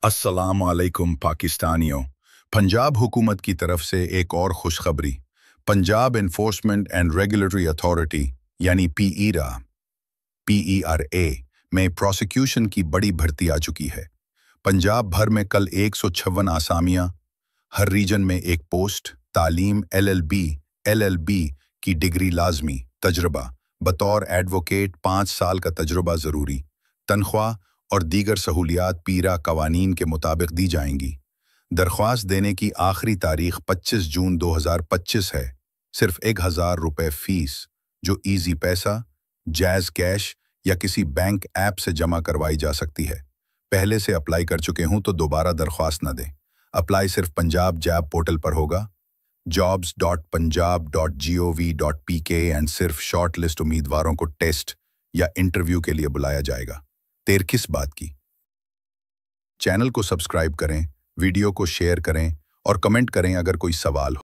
अस्सलाम वालेकुम पाकिस्तानियों। पंजाब हुकूमत की तरफ से एक और खुशखबरी। Punjab enforcement and regulatory authority यानी पीईआरए में प्रोसिक्यूशन की बड़ी भर्ती आ चुकी है। पंजाब भर में कल 156 आसामियां, हर रीजन में एक पोस्ट, तालीम एलएलबी की डिग्री लाजमी, तजर्बा बतौर एडवोकेट 5 साल का तजुर्बा ज़रूरी, तनख्वाह और दीगर सहूलियात पीरा कवानीन के मुताबिक दी जाएंगी। दरख्वास्त देने की आखिरी तारीख 25 जून 2025 है। सिर्फ 1000 रुपये फीस, जो ईजी पैसा, जैज़ कैश या किसी बैंक ऐप से जमा करवाई जा सकती है। पहले से अप्लाई कर चुके हूं तो दोबारा दरख्वास्त न दें। अप्लाई सिर्फ पंजाब जॉब पोर्टल पर होगा, jobs.punjab.gov.pk, एंड सिर्फ शॉर्ट लिस्ट उम्मीदवारों को टेस्ट या इंटरव्यू के लिए बुलाया जाएगा। देर किस बात की? चैनल को सब्सक्राइब करें, वीडियो को शेयर करें और कमेंट करें अगर कोई सवाल हो।